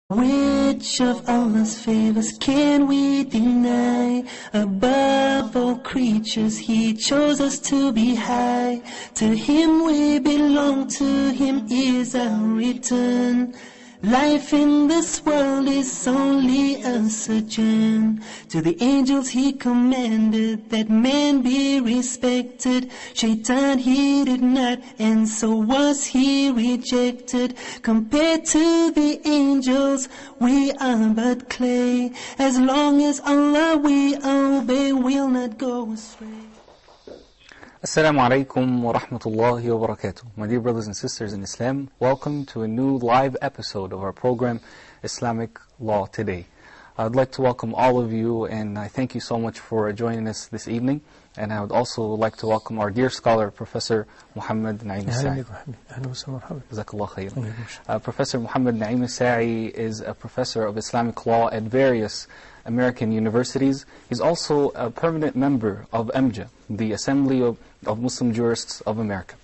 Which of Allah's favors can we deny? Above all creatures He chose us to be high. To Him we belong, to Him is our return. Life in this world is only a sojourn. To the angels He commanded that man be respected. Shaitan he did not, and so was he rejected. Compared to the angels, we are but clay. As long as Allah we obey, we'll not go astray. Assalamu alaikum wa rahmatullahi wa barakatuh. My dear brothers and sisters in Islam, welcome to a new live episode of our program, Islamic Law Today. I'd like to welcome all of you, and I thank you so much for joining us this evening. And I would also like to welcome our dear scholar, Professor Muhammad Naem Asaee. Jazakallah khairan. Professor Muhammad Naem Asaee is a professor of Islamic law at various American universities. He's also a permanent member of AMJA, the Assembly of Muslim Jurists of America.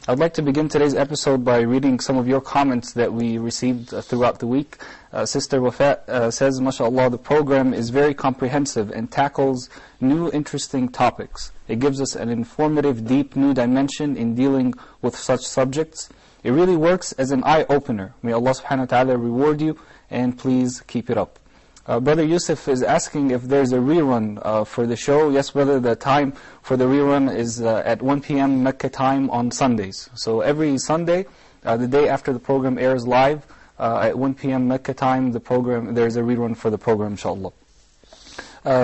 I'd like to begin today's episode by reading some of your comments that we received throughout the week. Sister Wafat says, MashaAllah, the program is very comprehensive and tackles new interesting topics. It gives us an informative, deep, new dimension in dealing with such subjects. It really works as an eye-opener. May Allah subhanahu wa ta'ala reward you, and please keep it up. Brother Yusuf is asking if there's a rerun for the show. Yes, brother, the time for the rerun is at 1 p.m. Mecca time on Sundays. So every Sunday, the day after the program airs live, at 1 p.m. Mecca time, there's a rerun for the program, inshallah.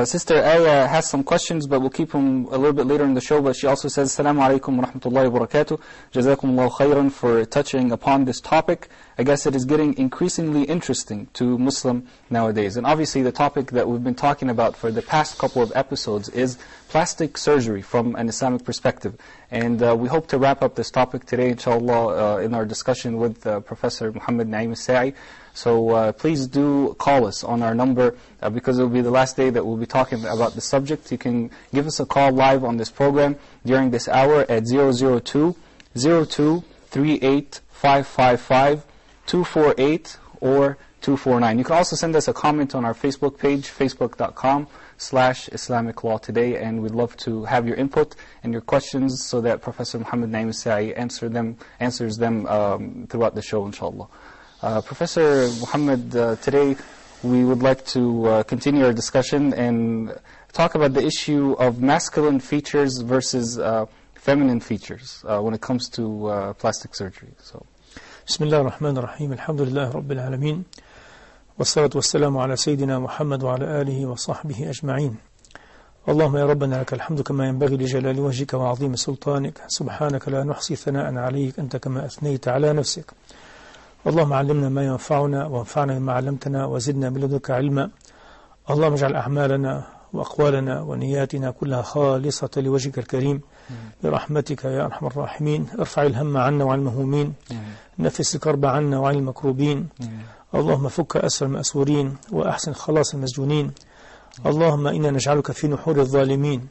Sister Aya has some questions, but we'll keep them a little bit later in the show. But she also says, Assalamu alaikum wa rahmatullahi wa barakatuh. Jazakumullahu khairan for touching upon this topic. I guess it is getting increasingly interesting to Muslim nowadays. And obviously the topic that we've been talking about for the past couple of episodes is plastic surgery from an Islamic perspective. And we hope to wrap up this topic today, inshallah, in our discussion with Professor Muhammad Naem Asaee. So please do call us on our number, because it will be the last day that we'll be talking about the subject. You can give us a call live on this program during this hour at 002-0238-555, 248 or 249. You can also send us a comment on our Facebook page, facebook.com/Islamic Law Today, and we'd love to have your input and your questions so that Professor Muhammad Naem Asaee answers them throughout the show, inshallah. Professor Muhammad, today we would like to continue our discussion and talk about the issue of masculine features versus feminine features when it comes to plastic surgery. So, Bismillah ar-Rahman ar-Rahim, alhamdulillah rabbil alameen, wassalatu wassalamu ala Sayyidina Muhammad wa ala alihi wa sahbihi ajma'in. Allahumma ya Rabbana laka alhamdu kama yanbaghi li jalali wajhika wa azimi sultanik, subhanaka la nuhsi thana'an alayk, anta kama athnayta ala nafsik. اللهم علمنا ما ينفعنا وانفعنا بما علمتنا وزدنا من لدنك علما. اللهم اجعل أعمالنا وأقوالنا ونياتنا كلها خالصة لوجهك الكريم برحمتك يا أرحم الراحمين. ارفع الهم عنا وعن المهمومين، نفس الكرب عنا وعن المكروبين. اللهم فك أسر المأسورين وأحسن خلاص المسجونين. اللهم إنا نجعلك في نحور الظالمين.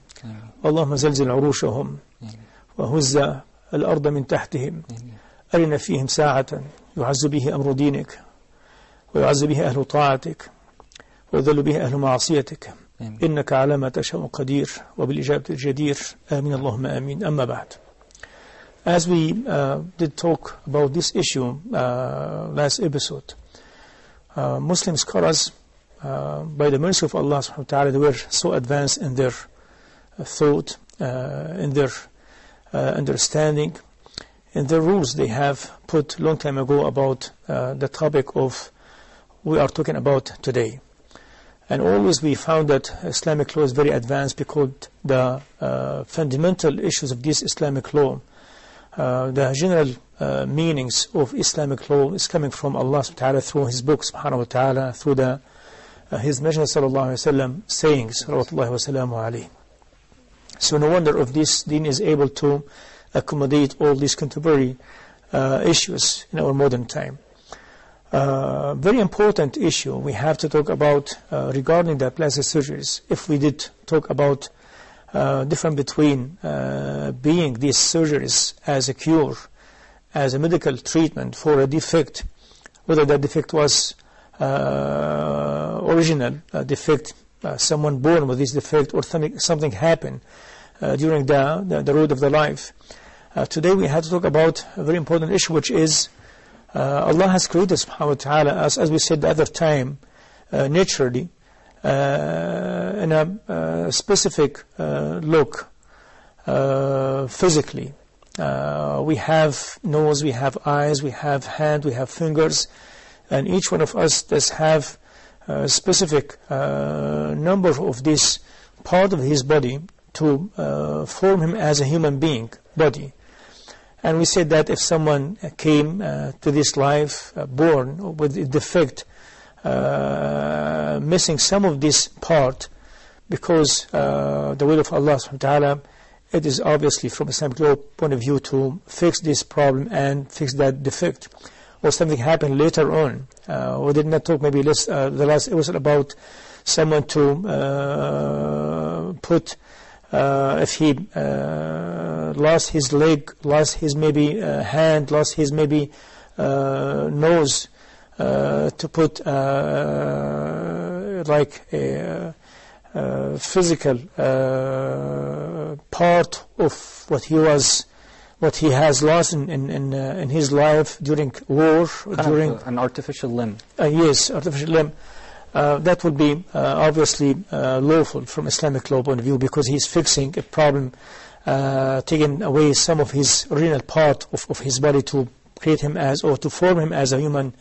اللهم زلزل عروشهم وهز الأرض من تحتهم. أرنا فيهم ساعة يعز به أمر دينك ويعز به أهل طاعتك ويذل به أهل معصيتك. إنك على ما تشاء قدير وبالإجابة الجدير. آمين اللهم آمين. أما بعد. As we did talk about this issue last episode, Muslim scholars, by the mercy of Allah subhanahu wa ta'ala, they were so advanced in their thought, in their understanding, and the rules they have put long time ago about the topic of we are talking about today. And always we found that Islamic law is very advanced because the fundamental issues of this Islamic law, the general meanings of Islamic law is coming from Allah subhanahu wa ta'ala through His book subhanahu wa ta'ala, through His Messenger sallallahu alayhi wa sallam sayings, salawatullahi wa salamu alayhi. So no wonder if this deen is able to accommodate all these contemporary issues in our modern time. Very important issue we have to talk about regarding the plastic surgeries. If we did talk about difference between being these surgeries as a cure, as a medical treatment for a defect whether that defect was original defect, someone born with this defect, or something happened during the road of the life. Today we have to talk about a very important issue, which is Allah has created subhanahu wa ta'ala, as we said the other time, naturally, in a specific look, physically. We have nose, we have eyes, we have hand, we have fingers, and each one of us does have a specific number of this part of his body to form him as a human being body. And we said that if someone came to this life born with a defect, missing some of this part, because the will of Allah subhanahu wa ta'ala, it is obviously from Islamic law point of view to fix this problem and fix that defect. Or something happened later on. We did not talk maybe the last episode about someone to put, if he lost his leg, lost his maybe hand, lost his maybe nose, to put like a physical part of what he has lost in his life during war, during an artificial limb. Yes, artificial limb. That would be obviously lawful from Islamic law point of view, because he's fixing a problem, taking away some of his original part of his body to create him as, or to form him as a human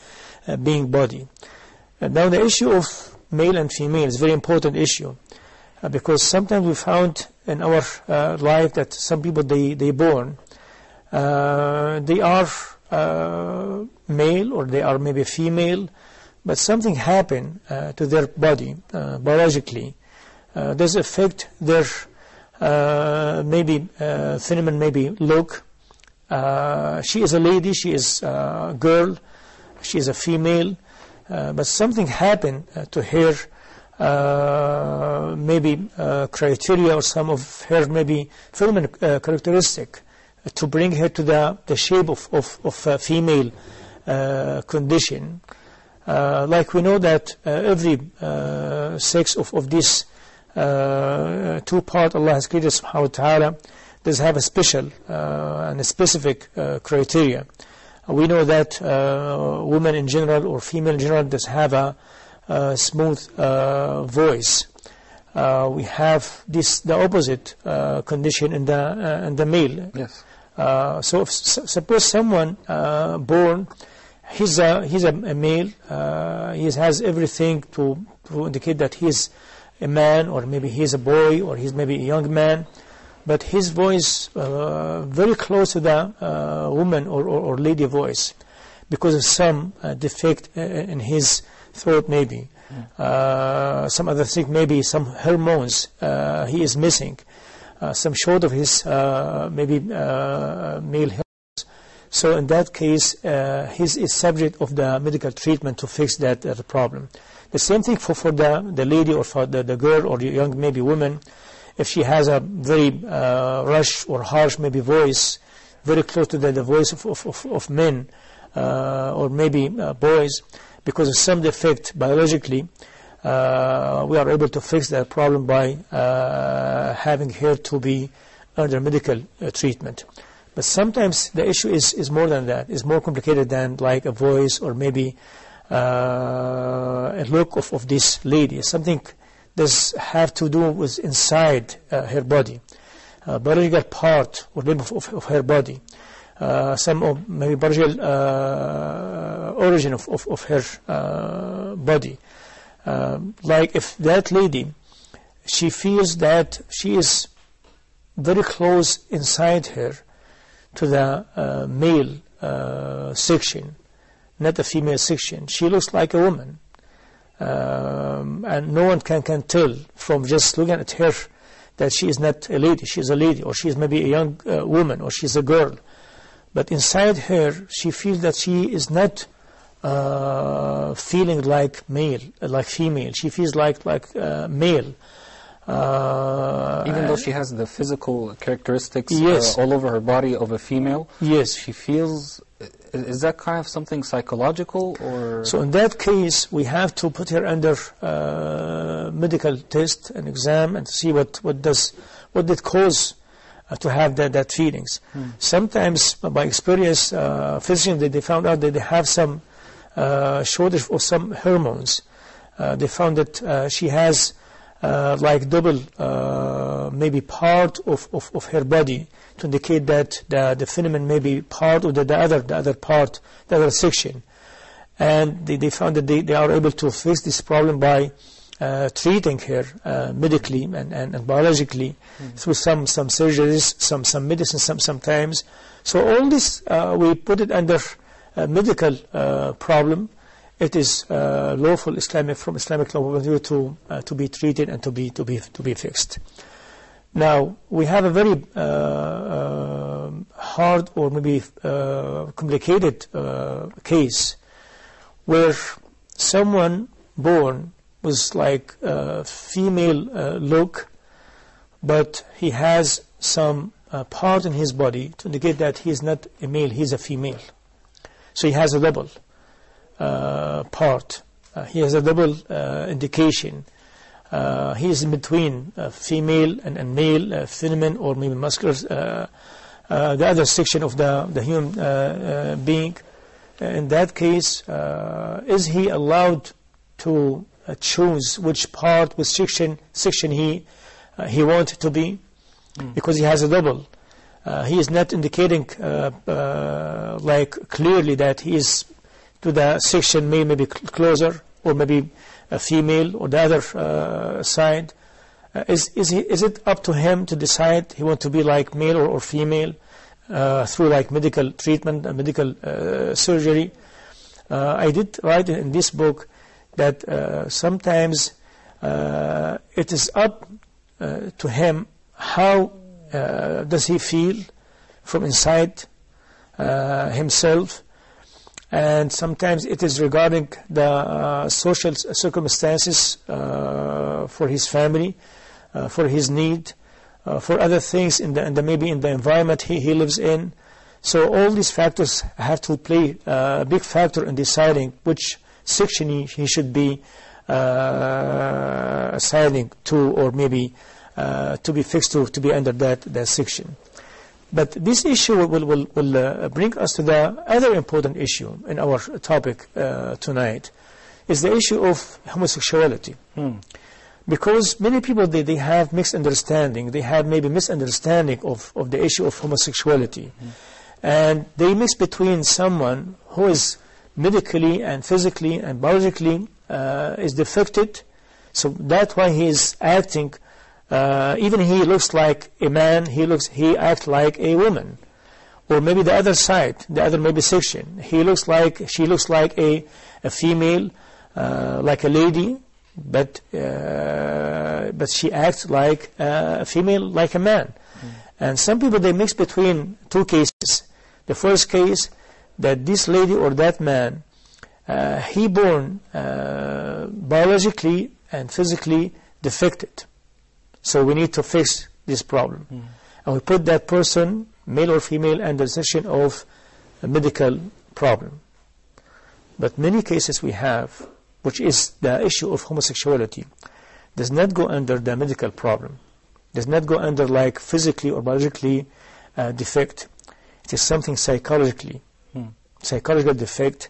being body. Now the issue of male and female is a very important issue, because sometimes we found in our life that some people, they born, they are male, or they are maybe female, but something happened to their body biologically. Does affect their maybe phenomenon, maybe look. She is a lady, she is a girl, she is a female, but something happened to her, maybe criteria or some of her maybe phenomenon characteristic to bring her to the shape of a female condition. Like we know that every sex of this two part Allah has created subhanahu wa ta'ala does have a special and a specific criteria. We know that women in general, or female in general, does have a smooth voice. We have the opposite condition in the male. Yes. So if suppose someone born, he's a male, he has everything to indicate that he's a man, or maybe he's a boy, or he's maybe a young man, but his voice very close to the woman or lady voice, because of some defect in his throat, maybe some other thing, maybe some hormones he is missing, some short of his maybe male hormones. So in that case, he is subject of the medical treatment to fix that problem. The same thing for the lady, or for the girl, or the young maybe woman. If she has a very rush or harsh maybe voice, very close to the voice of men, or maybe boys, because of some defect biologically, we are able to fix that problem by having her to be under medical treatment. But sometimes the issue is more than that, is more complicated than like a voice, or maybe a look of this lady. Something does have to do with inside her body, biological part or limb of her body, some of maybe biological origin of her body. Like if that lady, she feels that she is very close inside her to the male section, not the female section. She looks like a woman, and no one can tell from just looking at her that she is not a lady. She is a lady, or she is maybe a young woman, or she is a girl. But inside her, she feels that she is not feeling like male, like female. She feels like male. Even though she has the physical characteristics yes. All over her body of a female, yes. she feels Is that kind of something psychological, or? So in that case, we have to put her under medical test and exam and see what did cause to have that feelings. Sometimes, by experience, physicians they found out that they have some shortage of some hormones. They found that she has like double maybe part of her body, to indicate that the phenomenon may be part of the other part, the other section. And they found that they are able to fix this problem by treating her medically and biologically through some surgeries, some medicine, sometimes. So all this we put it under a medical problem. It is lawful from Islamic law point of view to be treated and to be fixed. Now we have a very hard or maybe complicated case where someone born with like female look, but he has some part in his body to indicate that he is not a male, he is a female. So he has a double part. He has a double indication. He is in between female and male phenomenon, or maybe muscular, the other section of the human being. In that case, is he allowed to choose which part, which section he wants to be? Because he has a double. He is not indicating like clearly that he is to the section male, maybe closer, or maybe a female, or the other side. Is it up to him to decide he wants to be like male or female through like medical treatment and medical surgery? I did write in this book that sometimes it is up to him how does he feel from inside himself. And sometimes it is regarding the social circumstances for his family, for his need, for other things maybe in the environment he lives in. So all these factors have to play a big factor in deciding which section he should be assigning to, or maybe to be fixed to be under that section. But this issue will bring us to the other important issue in our topic tonight, is the issue of homosexuality. Because many people, they have mixed understanding, they have maybe misunderstanding of the issue of homosexuality. And they mix between someone who is medically and physically and biologically is defected, so that's why he is acting even he looks like a man, he acts like a woman. Or maybe the other side, the other maybe section, she looks like a female, like a lady, but she acts like a female, like a man. And some people, they mix between two cases. The first case, that this lady or that man, he born biologically and physically defected. So we need to fix this problem. And we put that person, male or female, under the section of a medical problem. But many cases we have, which is the issue of homosexuality, does not go under the medical problem, does not go under like physically or biologically defect. It is something psychologically, psychological defect,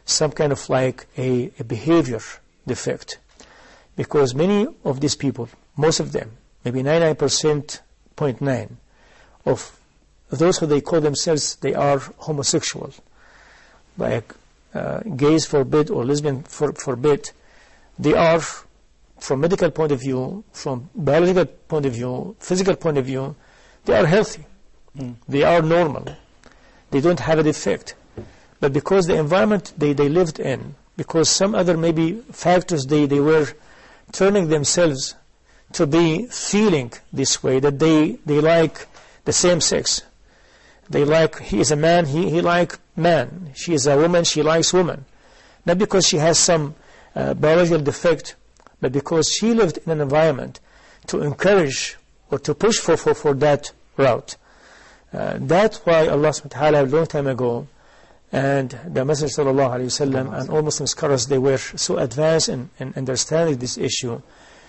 some kind of like a behavior defect. Because many of these people, most of them, maybe 99.9% of those who they call themselves, they are homosexual, like gays forbid or lesbian forbid, they are, from medical point of view, from biological point of view, physical point of view, they are healthy. They are normal. They don't have a defect. But because the environment they lived in, because some other maybe factors they were turning themselves to be feeling this way, that they like the same sex. They like, he is a man, he like man. She is a woman, she likes woman. Not because she has some biological defect, but because she lived in an environment to encourage or to push for that route. That's why Allah subhanahu wa ta'ala a long time ago And the Messenger ﷺ and all Muslim scholars, they were so advanced in understanding this issue.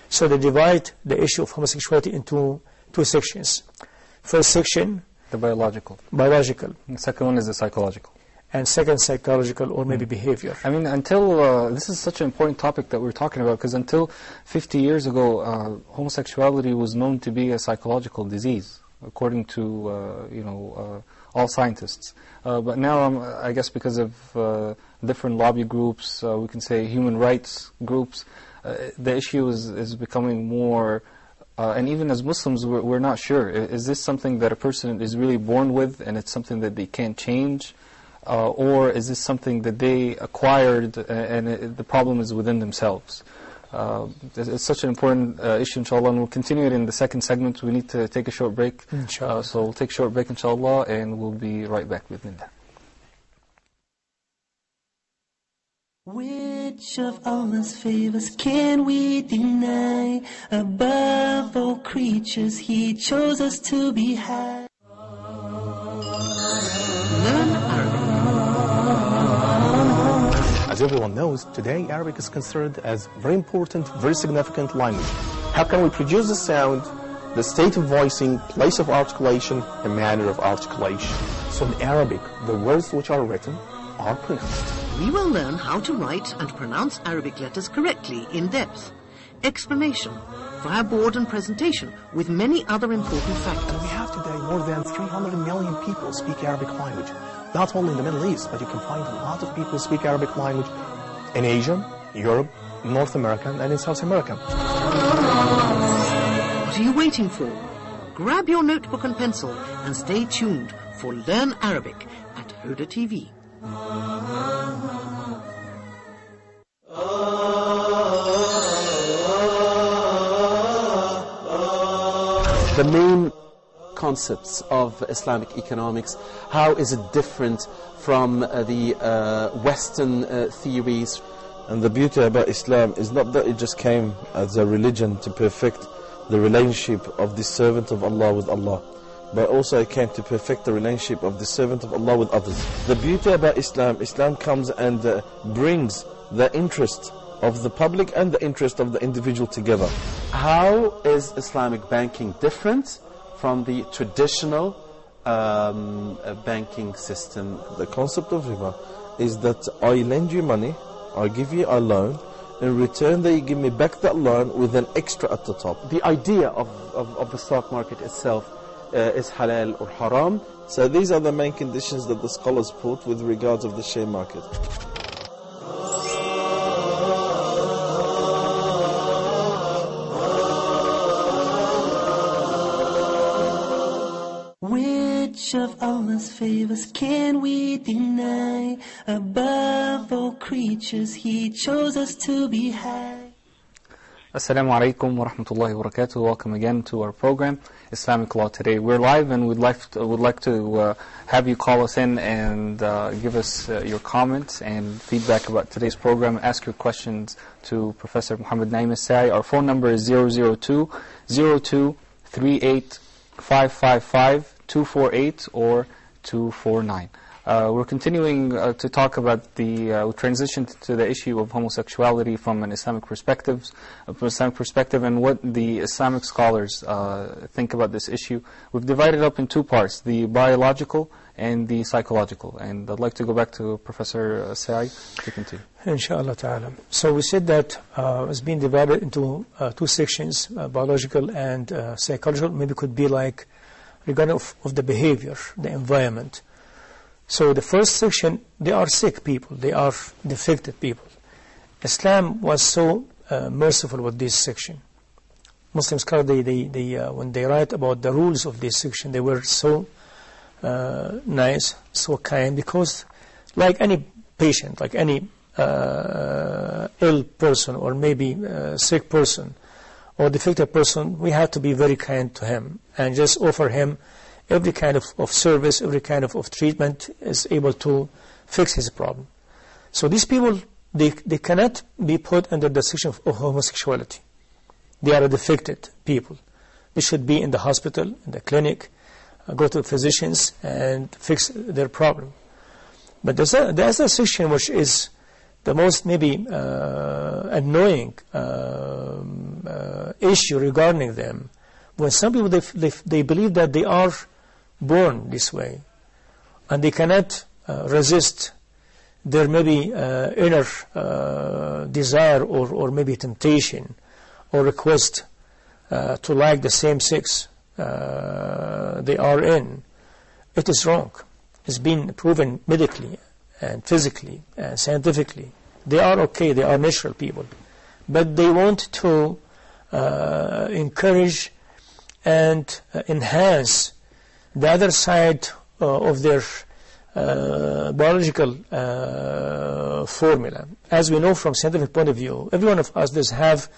So they divide the issue of homosexuality into two sections. First section, the biological. Biological. The second one is the psychological. And second, psychological or maybe behavior. I mean, until, this is such an important topic that we're talking about, because until 50 years ago, homosexuality was known to be a psychological disease, according to, all scientists. But now, I guess because of different lobby groups, we can say human rights groups, the issue is becoming more, and even as Muslims, we're not sure. Is this something that a person is really born with, and it's something that they can't change? Or is this something that they acquired and the problem is within themselves? It's such an important issue, inshallah, and we'll continue it in the second segment. We need to take a short break. So we'll take a short break, inshallah, and we'll be right back with Linda. Which of Allah's favors can we deny? Above all creatures, He chose us to be high. As everyone knows, today Arabic is considered as very important, very significant language. How can we produce the sound, the state of voicing, place of articulation, and manner of articulation? So in Arabic, the words which are written are pronounced. We will learn how to write and pronounce Arabic letters correctly in depth. Explanation, via board and presentation, with many other important factors. And we have today more than 300 million people speak Arabic language. Not only in the Middle East, but you can find a lot of people who speak Arabic language in Asia, Europe, North America, and in South America. What are you waiting for? Grab your notebook and pencil and stay tuned for Learn Arabic at Huda TV. The main concepts of Islamic economics, how is it different from the Western theories? And the beauty about Islam is not that it just came as a religion to perfect the relationship of the servant of Allah with Allah, but also it came to perfect the relationship of the servant of Allah with others. The beauty about Islam, Islam comes and brings the interest of the public and the interest of the individual together. How is Islamic banking different from the traditional banking system? The concept of riba is that I lend you money, I give you a loan, in return that you give me back that loan with an extra at the top. The idea of the stock market itself is halal or haram. So these are the main conditions that the scholars put with regards of the share market. Which of Allah's favors can we deny? Above all creatures, He chose us to be high. Assalamu alaikum wa rahmatullahi wa barakatuh. Welcome again to our program, Islamic Law Today. We're live and would like to have you call us in and give us your comments and feedback about today's program. Ask your questions to Professor Muhammad Naem Asaee. Our phone number is 002-0238-555-248 or 249. We're continuing to talk about we transitioned to the issue of homosexuality from an Islamic perspective, and what the Islamic scholars think about this issue. We've divided up in two parts, the biological and the psychological. And I'd like to go back to Professor Asaee to continue. Inshallah ta'ala. So we said that it's been divided into two sections, biological and psychological. Maybe could be like regarding of the behavior, the environment. So the first section, they are sick people, they are defected people. Islam was so merciful with this section. Muslim scholars, when they write about the rules of this section, they were so nice, so kind, because like any patient, like any ill person or maybe sick person or defected person, we have to be very kind to him and just offer him every kind of service, every kind of treatment is able to fix his problem. So these people, they cannot be put under the section of homosexuality. They are defected people. They should be in the hospital, in the clinic, go to physicians and fix their problem. But the other section, which is the most maybe annoying issue regarding them, when some people they believe that they are born this way, and they cannot resist their maybe inner desire or maybe temptation or request to like the same sex they are in. It is wrong. It's been proven medically and physically and scientifically. They are okay, they are natural people. But they want to encourage and enhance the other side of their biological formula. As we know from scientific point of view, every one of us does have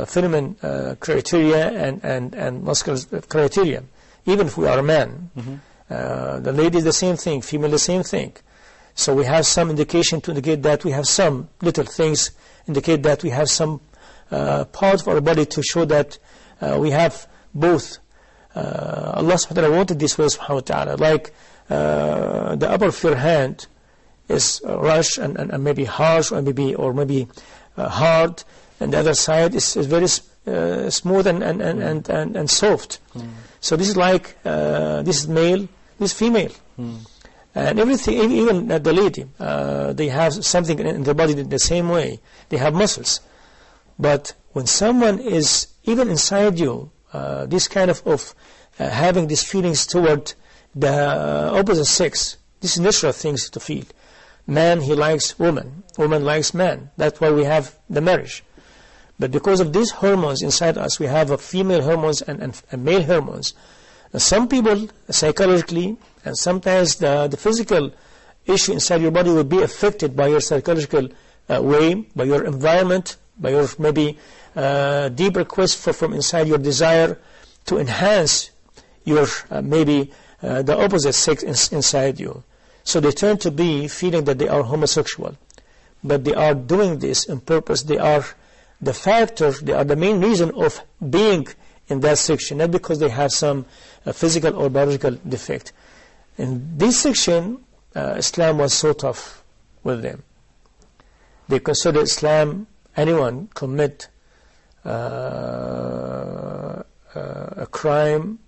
feminine criteria and masculine criteria, even if we are a man. The lady is the same thing, female the same thing. So we have some indication to indicate that we have some little things indicate that we have some part of our body to show that we have both. Allah subhanahu wa ta'ala wanted this way, subhanahu wa ta'ala, like the upper of your hand is rush and maybe harsh or maybe hard, and the other side is very smooth and soft. So this is like this is male, this is female. And everything, even the lady, they have something in their body the same way. They have muscles. But when someone is even inside you, this kind of having these feelings toward the opposite sex, this is natural things to feel. Man, he likes woman. Woman likes man. That's why we have the marriage. But because of these hormones inside us, we have female hormones and male hormones. Some people, psychologically, and sometimes the physical issue inside your body will be affected by your psychological way, by your environment, by your maybe deep request from inside your desire to enhance your maybe the opposite sex inside you. So they turn to be feeling that they are homosexual. But they are doing this on purpose. They are the factor, they are the main reason of being in that section, not because they have some physical or biological defect. In this section, Islam was so tough with them. They consider Islam, anyone commit a crime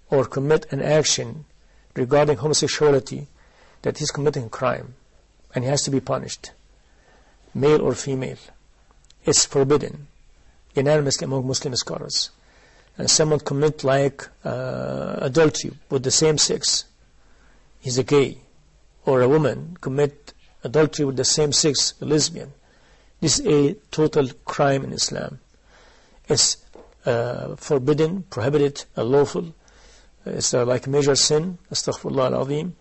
or commit an action regarding homosexuality, that he's committing a crime and he has to be punished, male or female. It's forbidden unanimously among Muslim scholars. And someone commit like adultery with the same sex, he's a gay. Or a woman commit adultery with the same sex, a lesbian. This is a total crime in Islam. It's forbidden, prohibited, unlawful. It's like a major sin, astaghfirullah al-azim.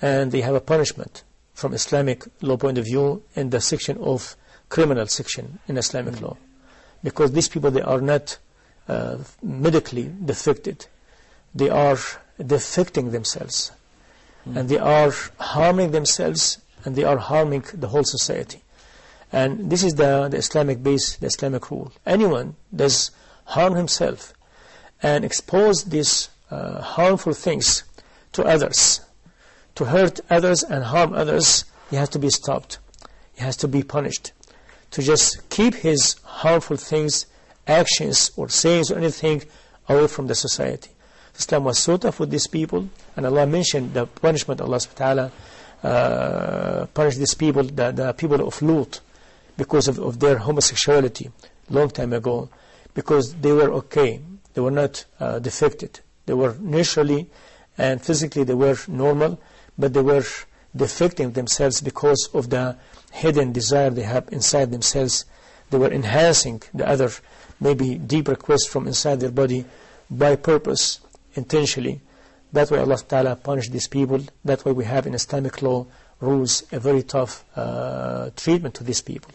And they have a punishment from Islamic law point of view in the section of criminal section in Islamic law. Because these people, they are not medically defected. They are defecting themselves. And they are harming themselves, and they are harming the whole society. And this is the Islamic base, the Islamic rule. Anyone does harm himself and expose these harmful things to others, to hurt others and harm others, he has to be stopped. He has to be punished. To just keep his harmful things, actions or sayings or anything away from the society. Islam was so tough with these people, and Allah mentioned the punishment. Allah subhanahu wa ta'ala punished these people, the people of Lut, because of their homosexuality long time ago, because they were okay, they were not defected, they were naturally and physically they were normal, but they were defecting themselves because of the hidden desire they have inside themselves. They were enhancing the other maybe deep request from inside their body by purpose, intentionally. That's why Allah Ta'ala punished these people. That's why we have in Islamic law rules a very tough treatment to these people.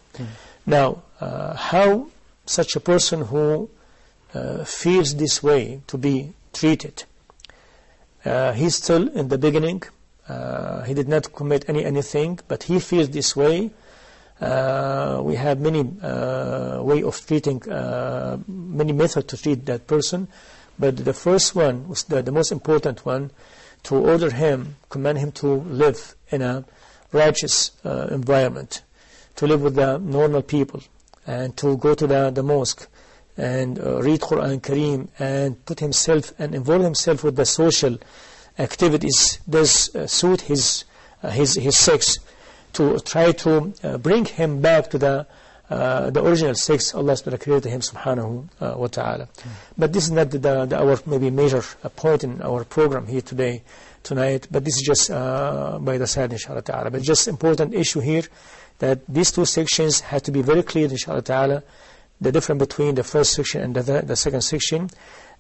Now, how such a person who feels this way to be treated, he's still in the beginning, he did not commit anything, but he feels this way. We have many way of treating, many methods to treat that person, but the first one, was the most important one, to order him, command him to live in a righteous environment, to live with the normal people, and to go to the mosque and read Qur'an Kareem and put himself and involve himself with the social activities does suit his sex, to try to bring him back to the original sex Allah subhanahu created him subhanahu wa ta'ala. But this is not our maybe major point in our program here tonight, but this is just by the side inshallah ta'ala. But just important issue here that these two sections have to be very clear inshallah ta'ala, the difference between the first section and the second section,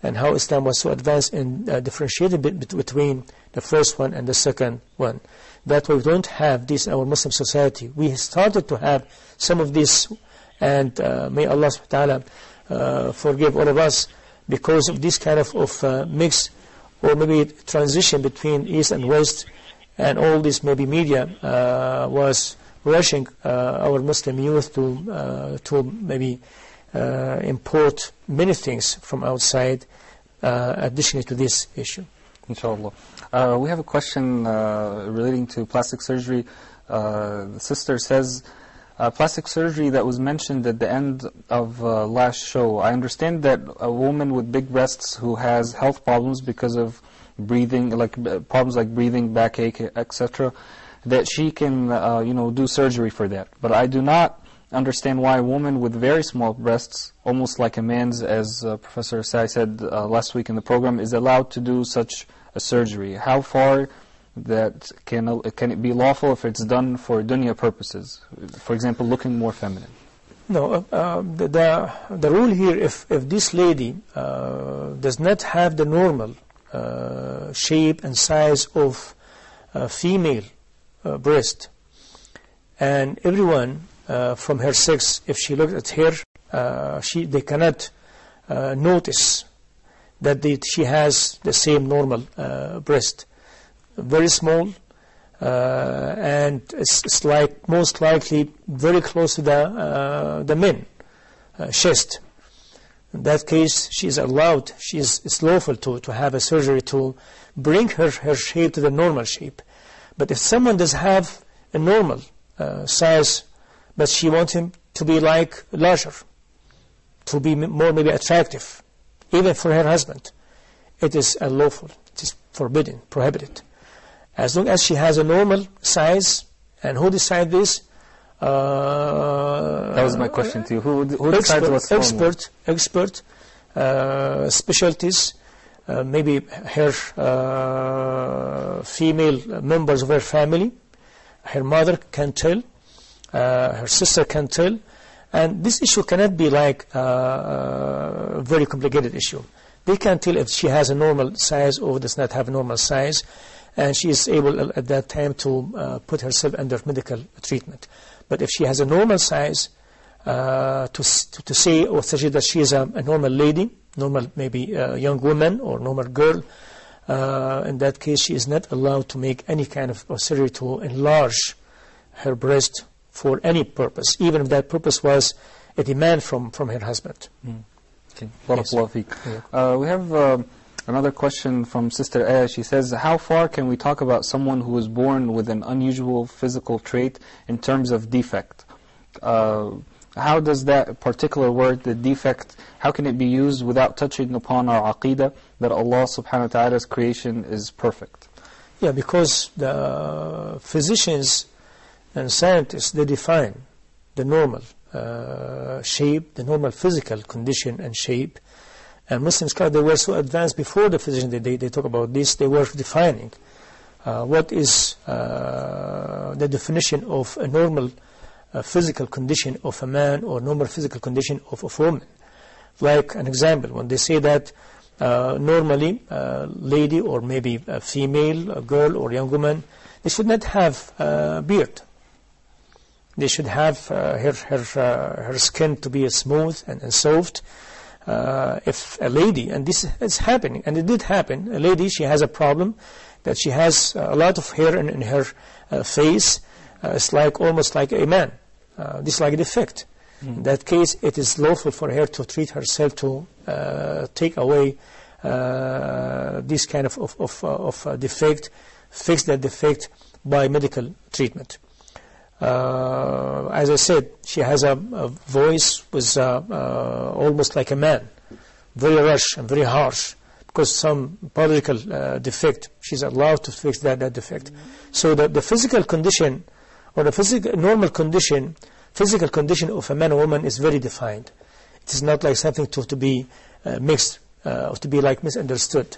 and how Islam was so advanced in differentiating between the first one and the second one. That way we don't have this in our Muslim society. We started to have some of this, and may Allah subhanahu wa ta'ala forgive all of us because of this kind of mix or maybe transition between East and West, and all this maybe media was rushing our Muslim youth to maybe import many things from outside additionally to this issue. Inshallah. We have a question relating to plastic surgery. The sister says, plastic surgery that was mentioned at the end of last show, I understand that a woman with big breasts who has health problems because of breathing, like problems like breathing, backache, etc., that she can do surgery for that. But I do not understand why a woman with very small breasts, almost like a man's, as Professor Asaee said last week in the program, is allowed to do such a surgery. How far that can it be lawful if it's done for dunya purposes? For example, looking more feminine. No, the rule here, if this lady does not have the normal shape and size of female breast, and everyone from her sex, if she looks at her, they cannot notice that she has the same normal breast, very small, and it's like most likely very close to the men chest. In that case, she is allowed, it's lawful to have a surgery to bring her shape to the normal shape. But if someone does have a normal size, but she wants him to be like larger, to be more maybe attractive, even for her husband, it is unlawful, it is forbidden, prohibited. As long as she has a normal size, and who decides this? That was my question to you. Who decides what's normal? Expert, specialties, maybe her female members of her family, her mother can tell, her sister can tell, and this issue cannot be like a very complicated issue. They can tell if she has a normal size or does not have a normal size, and she is able at that time to put herself under medical treatment. But if she has a normal size, to say or suggest that she is a normal lady, normal maybe young woman or normal girl, in that case she is not allowed to make any kind of surgery to enlarge her breast for any purpose, even if that purpose was a demand from her husband. Okay. Barakallahu. We have another question from Sister Aya. She says, how far can we talk about someone who was born with an unusual physical trait in terms of defect? How does that particular word, the defect, how can it be used without touching upon our aqidah that Allah subhanahu wa ta'ala's creation is perfect? Yeah, because the physicians and scientists, they define the normal shape, the normal physical condition and shape. And Muslim scholars, they were so advanced before the physicians, they talk about this, they were defining what is the definition of a normal physical condition of a man or normal physical condition of a woman. Like an example, when they say that normally a lady or maybe a female, a girl or young woman, they should not have a beard. They should have her skin to be smooth and soft. If a lady, and this is happening, and it did happen, a lady, she has a problem that she has a lot of hair in her face. It's like almost like a man. This is like a defect. In that case, it is lawful for her to treat herself to take away this kind of defect, fix that defect by medical treatment. As I said, she has a voice was almost like a man, very rush and very harsh, because some biological defect. She's allowed to fix that defect. So the physical condition, or the normal condition, physical condition of a man or woman is very defined. It is not like something to be mixed, or to be like misunderstood.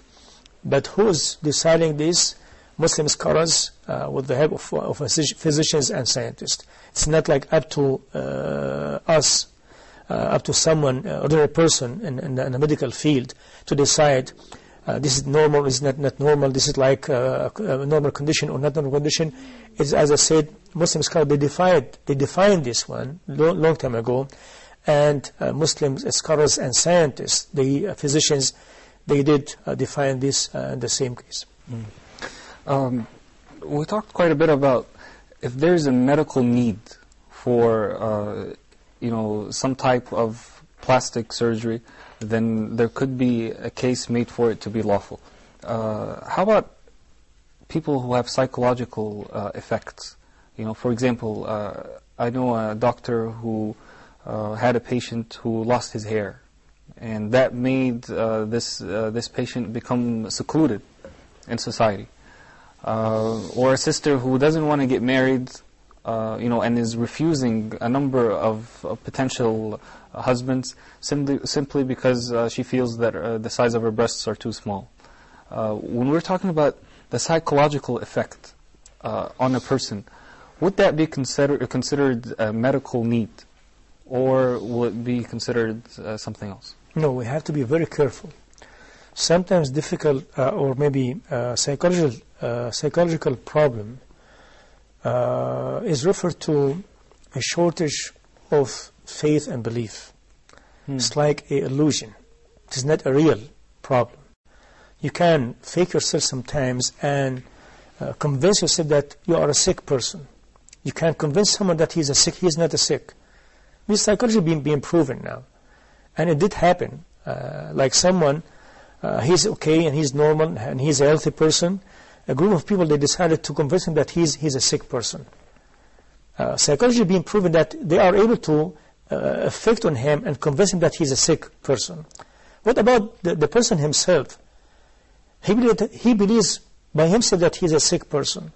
But who's deciding this? Muslim scholars with the help of physicians and scientists. It's not like up to us, up to someone, ordinary person in the medical field to decide this is normal, this is not normal, this is like a normal condition or not normal condition. It's, as I said, Muslim scholars, they defined this one long time ago, and Muslim scholars and scientists, the physicians, they did define this in the same case. We talked quite a bit about if there's a medical need for some type of plastic surgery, then there could be a case made for it to be lawful. How about people who have psychological effects? For example, I know a doctor who had a patient who lost his hair, and that made this patient become secluded in society. Or a sister who doesn't want to get married, and is refusing a number of potential husbands simply because she feels that the size of her breasts are too small. When we're talking about the psychological effect on a person, would that be considered a medical need, or will it be considered something else? No, we have to be very careful. Sometimes difficult or maybe psychological problem is referred to a shortage of faith and belief. It's like an illusion. It is not a real problem. You can fake yourself sometimes and convince yourself that you are a sick person. You can convince someone that he is not a sick. This psychology being proven now. And it did happen. Like someone, he's okay and he's normal and he's a healthy person. A group of people, they decided to convince him that he's a sick person. Psychology being proven that they are able to affect on him and convince him that he's a sick person. What about the person himself? He believes by himself that he's a sick person.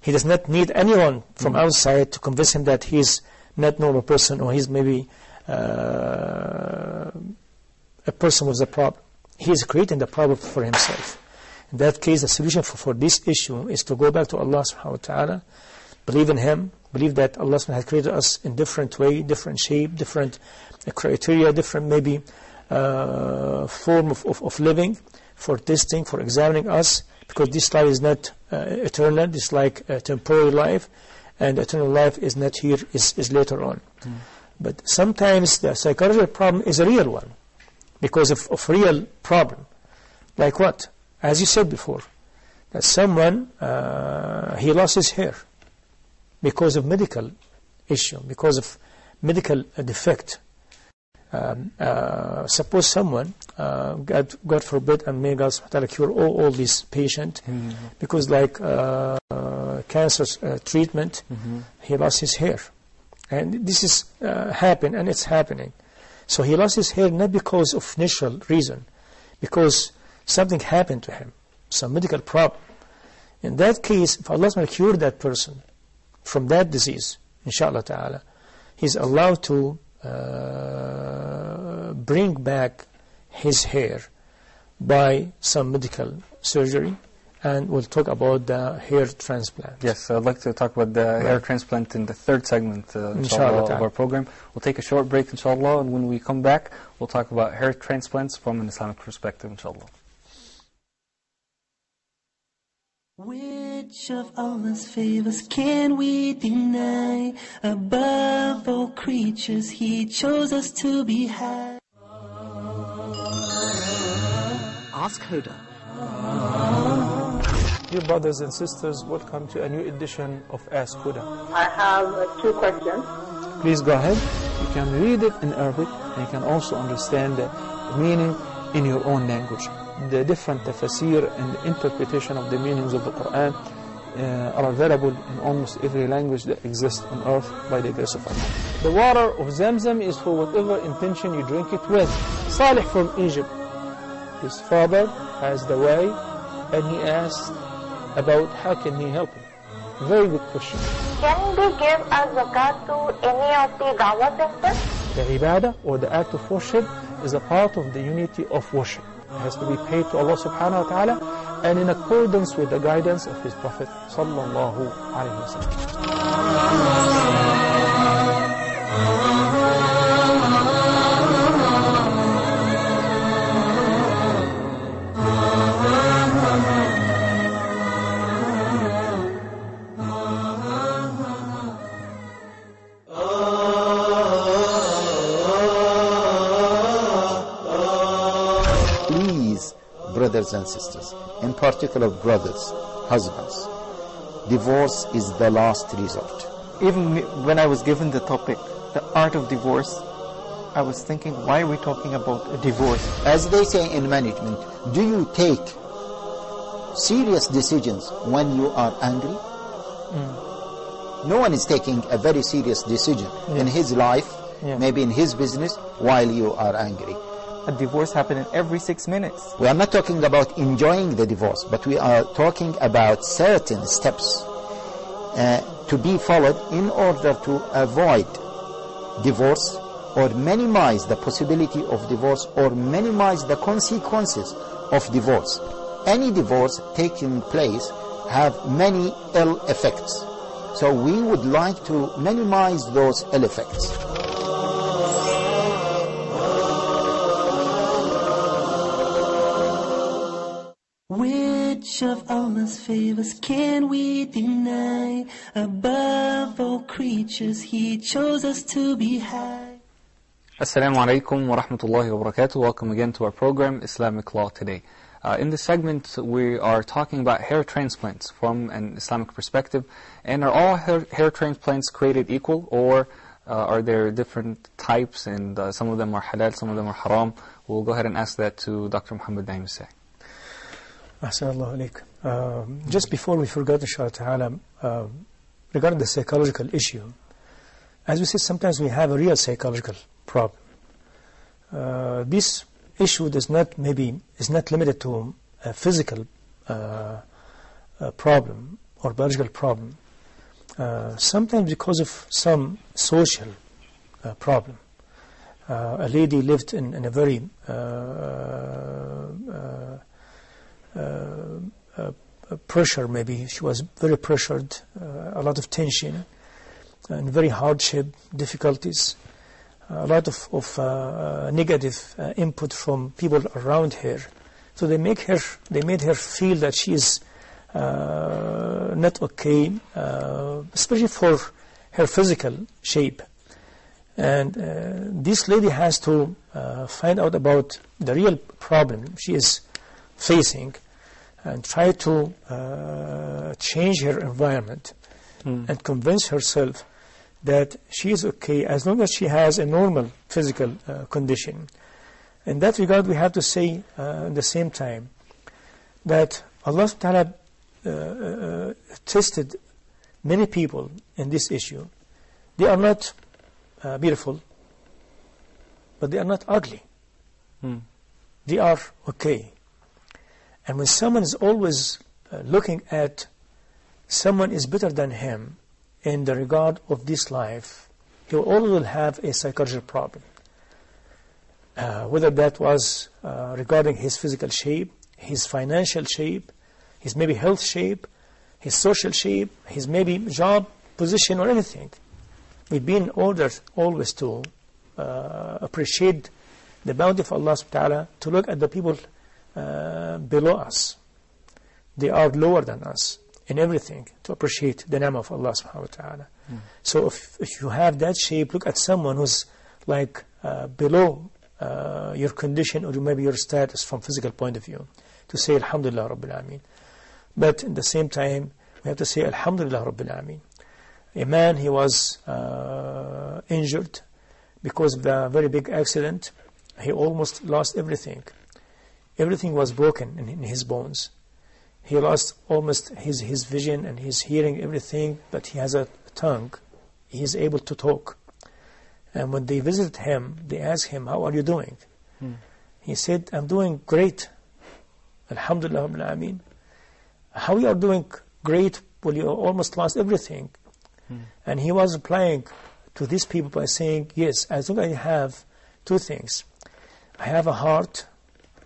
He does not need anyone from outside to convince him that he's not normal person, or he's maybe a person with a problem. He is creating the problem for himself. In that case, the solution for this issue is to go back to Allah subhanahu wa ta'ala, believe in Him, believe that Allah subhanahu wa ta'ala has created us in different way, different shape, different criteria, different maybe form of living, for testing, for examining us, because this life is not eternal, this is like a temporary life, and eternal life is not here, is later on. But sometimes the psychological problem is a real one, because of real problem. Like what? As you said before, that someone, he lost his hair because of medical issue, because of medical defect. Suppose someone, God forbid, and may God subhanahu wa ta'ala cure all these patients, because like cancer treatment, he lost his hair. And this is happen, and it's happening. So he lost his hair not because of natural reason, because something happened to him, some medical problem. In that case, if Allah will cure that person from that disease, inshallah ta'ala, he's allowed to bring back his hair by some medical surgery, and we'll talk about the hair transplant. Yes, I'd like to talk about the hair transplant in the third segment inshallah, of our program. We'll take a short break, inshallah, and when we come back, we'll talk about hair transplants from an Islamic perspective, inshallah. Which of Allah's favors can we deny? Above all creatures, He chose us to be high. Ask Hoda. Dear brothers and sisters, welcome to a new edition of Ask Huda. I have 2 questions. Please go ahead. You can read it in Arabic, and you can also understand the meaning in your own language. The different tafsir and interpretation of the meanings of the Qur'an are available in almost every language that exists on earth by the grace of Allah. The water of Zamzam is for whatever intention you drink it with. Salih from Egypt, his father has the way, and he asked about how can he help him. Very good question. Can they give a zakat to any of the dawah centers? The ibadah or the act of worship is a part of the unity of worship. It has to be paid to Allah subhanahu wa ta'ala and in accordance with the guidance of His Prophet sallallahu alayhi wa sallam. Brothers and sisters, in particular brothers, husbands, divorce is the last resort. Even when I was given the topic, the art of divorce, I was thinking, why are we talking about a divorce? As they say in management, do you take serious decisions when you are angry? No one is taking a very serious decision in his life, maybe in his business, while you are angry. A divorce happening every 6 minutes. We are not talking about enjoying the divorce, but we are talking about certain steps to be followed in order to avoid divorce or minimize the possibility of divorce or minimize the consequences of divorce. Any divorce taking place have many ill effects. So we would like to minimize those ill effects. Which of Allah's favors can we deny? Above all creatures, He chose us to be high. Assalamu alaikum wa rahmatullahi wa barakatuh. Welcome again to our program, Islamic Law Today. In this segment, we are talking about hair transplants from an Islamic perspective. And are all hair transplants created equal, or are there different types, and some of them are halal, some of them are haram? We'll go ahead and ask that to Dr. Muhammad Naem Asaee. Just before we forget, inshallah ta'ala, regarding the psychological issue, as we said, sometimes we have a real psychological problem. This issue is not limited to a physical problem or biological problem. Sometimes because of some social problem. A lady lived in a very pressure, maybe she was very pressured, a lot of tension and very hardship, difficulties, a lot of negative input from people around her. So they made her feel that she is not okay, especially for her physical shape. And this lady has to find out about the real problem she is facing and try to change her environment and convince herself that she is okay as long as she has a normal physical condition. In that regard, we have to say at the same time that Allah subhanahu wa ta'ala tested many people in this issue. They are not beautiful, but they are not ugly. They are okay. And when someone is always looking at someone is better than him in the regard of this life, he will always have a psychological problem. Whether that was regarding his physical shape, his financial shape, his maybe health shape, his social shape, his maybe job position or anything. We've been ordered always to appreciate the bounty of Allah subhanahu wa ta'ala, to look at the people below us. They are lower than us in everything, to appreciate the name of Allah subhanahu wa ta'ala. So if you have that shape, look at someone who's like below your condition or maybe your status from physical point of view, to say Alhamdulillah Rabbil Alameen. But at the same time, we have to say Alhamdulillah Rabbil Alameen. A man, he was injured because of the very big accident. He almost lost everything. everything was broken in his bones. He lost almost his vision and his hearing, everything, but he has a tongue. He is able to talk. And when they visited him, they asked him, how are you doing? He said, I'm doing great. Alhamdulillah Rabbil Alameen. How you are doing great? Well, you almost lost everything. And he was replying to these people by saying, yes, I think I have two things. I have a heart,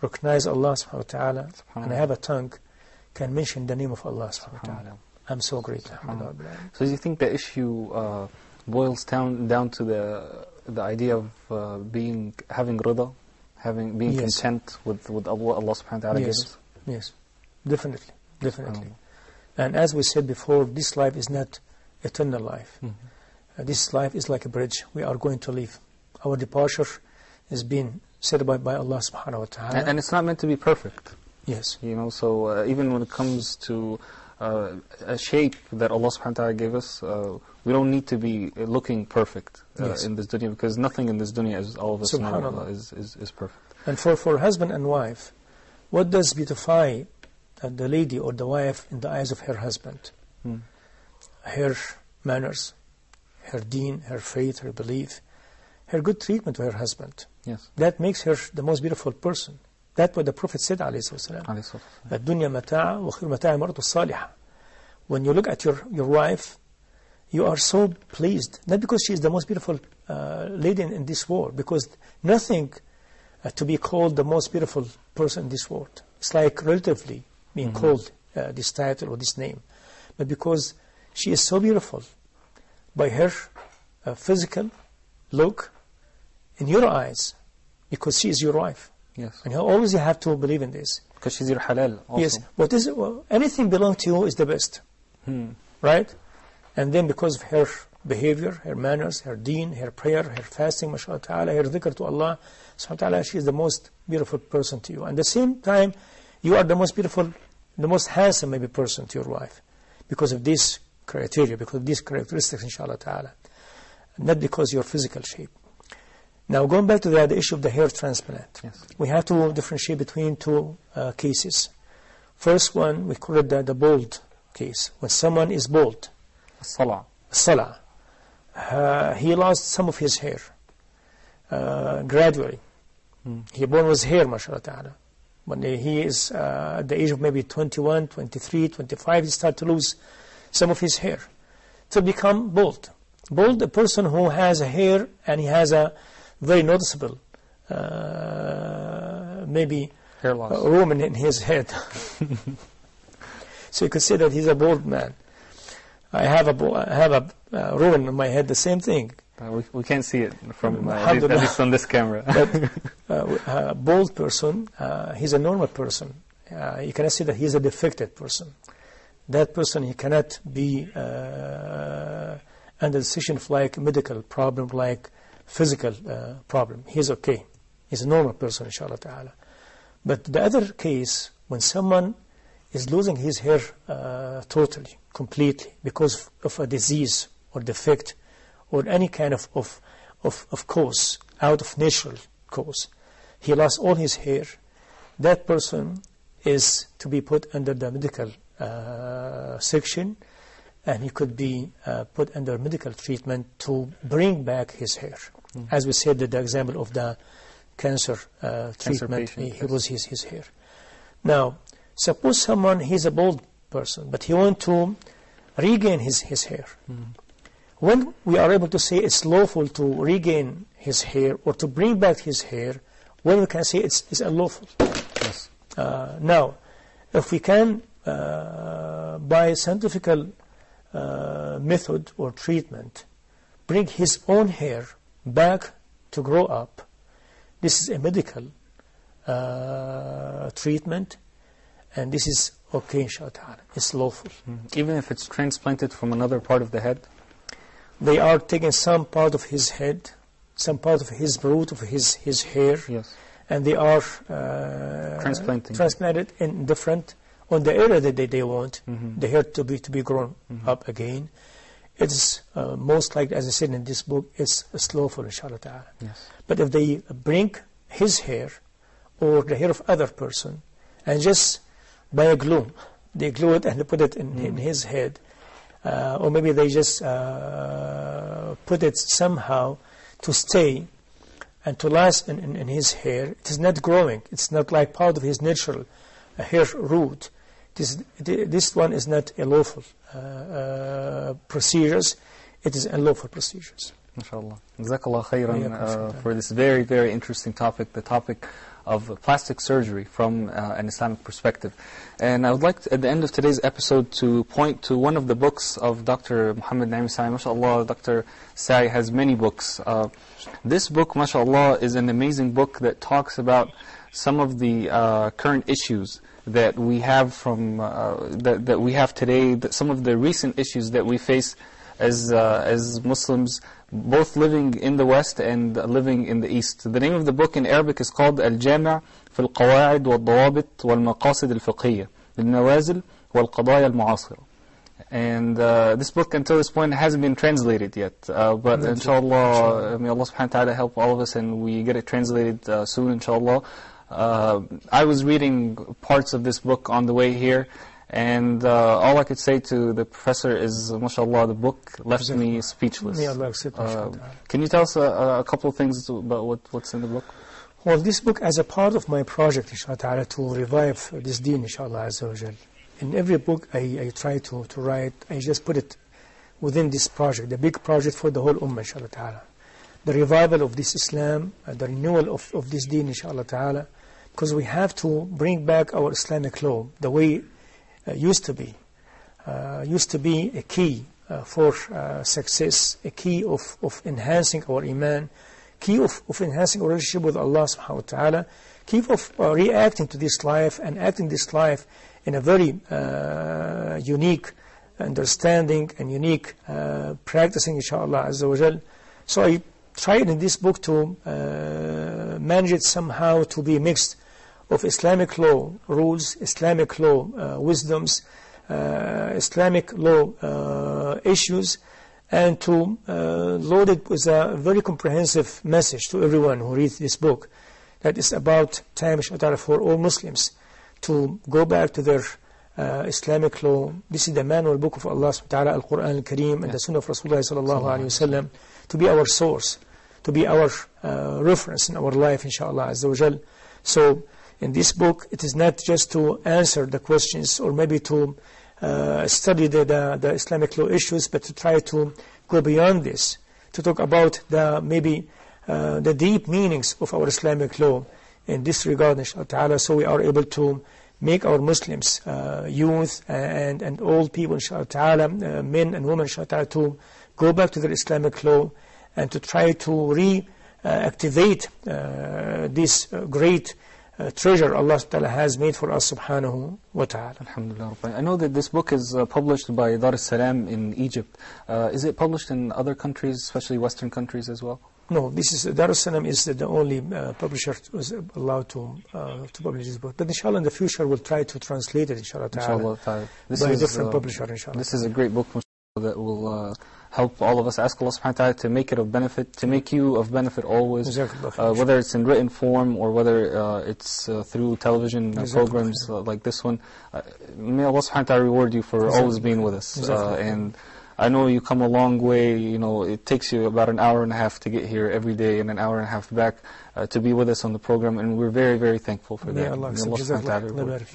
recognize Allah subhanahu wa ta'ala, and I have a tongue, can mention the name of Allah subhanahu wa ta'ala. I'm so grateful. So do you think the issue boils down to the idea of having rida, being yes. content with Allah subhanahu wa ta'ala gives us? Yes, definitely. And as we said before, this life is not eternal life. This life is like a bridge. We are going to leave. Our departure is being set by Allah subhanahu wa ta'ala. And it's not meant to be perfect. Yes. So even when it comes to a shape that Allah subhanahu wa ta'ala gave us, we don't need to be looking perfect in this dunya, because nothing in this dunya, as all of us know, is perfect. And for husband and wife, what does beautify the lady or the wife in the eyes of her husband? Her manners, her deen, her faith, her belief, her good treatment to her husband. Yes. That makes her the most beautiful person. That's what the Prophet said, alayhi salam. الدنيا متاع وخير متاع المرأة الصالحة. When you look at your wife, you are so pleased, not because she is the most beautiful lady in this world, because nothing to be called the most beautiful person in this world. It's like relatively being called this title or this name. But because she is so beautiful by her physical look in your eyes, because she is your wife. Yes. And always you have to believe in this. Because she's your halal also. Yes. Anything belong to you is the best. Right? And then because of her behavior, her manners, her deen, her prayer, her fasting, mashallah ta'ala, her dhikr to Allah, subhanahu wa ta'ala, she is the most beautiful person to you. And at the same time, you are the most beautiful, the most handsome maybe person to your wife. Because of this criteria, because of these characteristics, inshallah ta'ala. Not because of your physical shape. Now, going back to the issue of the hair transplant, we have to differentiate between two cases. First one, we call it the bald case. When someone is bald, Salah. He lost some of his hair gradually. He born with hair, mashallah ta'ala. When he is at the age of maybe 21, 23, 25, he starts to lose some of his hair to become bald. Bald, a person who has a hair and he has a very noticeable maybe hair loss, room in his head. So you could say that he's a bald man. I have a room in my head, the same thing. We can't see it from at least from this camera. But a bald person, he's a normal person. You cannot say that he's a defective person. That person, he cannot be under the decision of like medical problem, like physical problem. He's okay. He's a normal person, inshallah ta'ala. But the other case, when someone is losing his hair totally, completely, because of a disease or defect or any kind of cause, out of natural cause, he lost all his hair, that person is to be put under the medical section, and he could be put under medical treatment to bring back his hair. As we said, the example of the cancer treatment, he lost his hair. Now, suppose someone, he's a bald person, but he wants to regain his hair. When we are able to say it's lawful to regain his hair or to bring back his hair, when we can say it's unlawful. Yes. Now, if we can, by scientific method or treatment, bring his own hair back to grow up, this is a medical treatment, and this is okay, inshallah ta'ala. It's lawful. Even if it's transplanted from another part of the head? They are taking some part of his head, some part of his root of his hair, and they are transplanted in different, on the area that they want the hair to be grown up again. It's most likely, as I said in this book, it's lawful, inshallah ta'ala. Yes. But if they bring his hair or the hair of other person, and just by a glue, they glue it and they put it in his head, or maybe they just put it somehow to stay and to last in his hair. It is not growing. It's not like part of his natural hair root. This one is not a lawful procedures. It is unlawful procedures. MashaAllah. Jazakallah khairan for this very, very interesting topic, the topic of plastic surgery from an Islamic perspective. And I would like to, at the end of today's episode, to point to one of the books of Dr. Muhammad Naem Asaee. MashaAllah, Dr. Asaee has many books. This book, MashaAllah, is an amazing book that talks about some of the current issues that we have from that we have today, some of the recent issues that we face as Muslims, both living in the West and living in the East. The name of the book in Arabic is called Al-Jami' في القواعد والضوابط والمقاصد الفقهية للنوازل والقضايا المعاصرة. And this book, until this point, hasn't been translated yet. But inshallah, may Allah subhanahu wa ta'ala help all of us and we get it translated soon, inshallah. I was reading parts of this book on the way here, and all I could say to the professor is, mashallah, the book left me speechless. Can you tell us a couple of things about what's in the book? Well, this book, as a part of my project, inshallah, to revive this deen, inshallah, azza wa jal. In every book I try to write, I just put it within this project, the big project for the whole ummah, inshallah ta'ala. The revival of this Islam, the renewal of this deen, inshallah ta'ala, because we have to bring back our Islamic law the way used to be a key for success, a key of enhancing our iman, key of enhancing our relationship with Allah subhanahu wa ta'ala, key of reacting to this life and acting this life in a very unique understanding and unique practicing, inshallah azza wa jal. So I tried in this book to manage it somehow to be mixed of Islamic law rules, Islamic law wisdoms, Islamic law issues, and to load it with a very comprehensive message to everyone who reads this book, that is about time, inshallah, for all Muslims to go back to their Islamic law. This is the manual book of Allah subhanahu wa ta'ala, Al-Qur'an Al-Kareem, and the Sunnah of Rasulullah sallallahu alayhi wa sallam, to be our source, to be our reference in our life, inshallah azza wa jal. So in this book, it is not just to answer the questions or maybe to study the Islamic law issues, but to try to go beyond this, to talk about the deep meanings of our Islamic law in this regard, inshallah ta'ala, so we are able to make our Muslims, youth and old people, inshallah ta'ala, men and women, inshallah ta'ala, to go back to their Islamic law and to try to reactivate this great treasure Allah Ta'ala has made for us subhanahu wa ta'ala. Alhamdulillah. I know that this book is published by Dar es-Salam in Egypt. Is it published in other countries, especially Western countries as well? No, this is Dar es-Salam is the only publisher who is allowed to publish this book. But inshallah in the future we'll try to translate it, inshallah ta'ala, by a different publisher, inshallah. This is a great book that will help all of us. Ask Allah subhanahu wa ta'ala to make it of benefit, to make you of benefit always, whether it's in written form or whether it's through television programs like this one. May Allah subhanahu wa ta'ala reward you for always being with us. And I know you come a long way. You know, it takes you about an hour and a half to get here every day and an hour and a half back to be with us on the program, and we're very, very thankful for that. May Allah subhanahu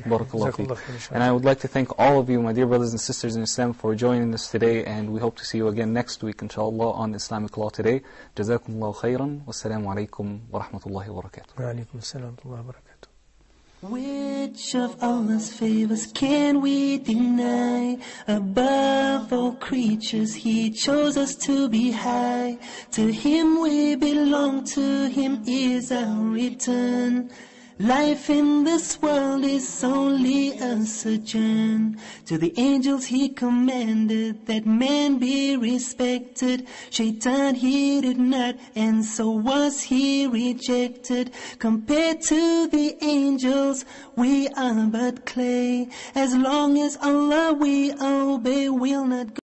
wa ta'ala. And I would like to thank all of you, my dear brothers and sisters in Islam, for joining us today, and we hope to see you again next week, inshallah, on Islamic Law Today. Jazakumullahu khairan. Wassalamu alaikum wa rahmatullahi wa barakatuh. Wa alaikum assalam wa rahmatullahi wa barakatuh. Which of Allah's favors can we deny? Above all creatures He chose us to be high. To Him we belong, to Him is our return. Life in this world is only a sojourn. To the angels He commanded that man be respected. Shaitan he did not, and so was he rejected. Compared to the angels, we are but clay. As long as Allah we obey, we'll not go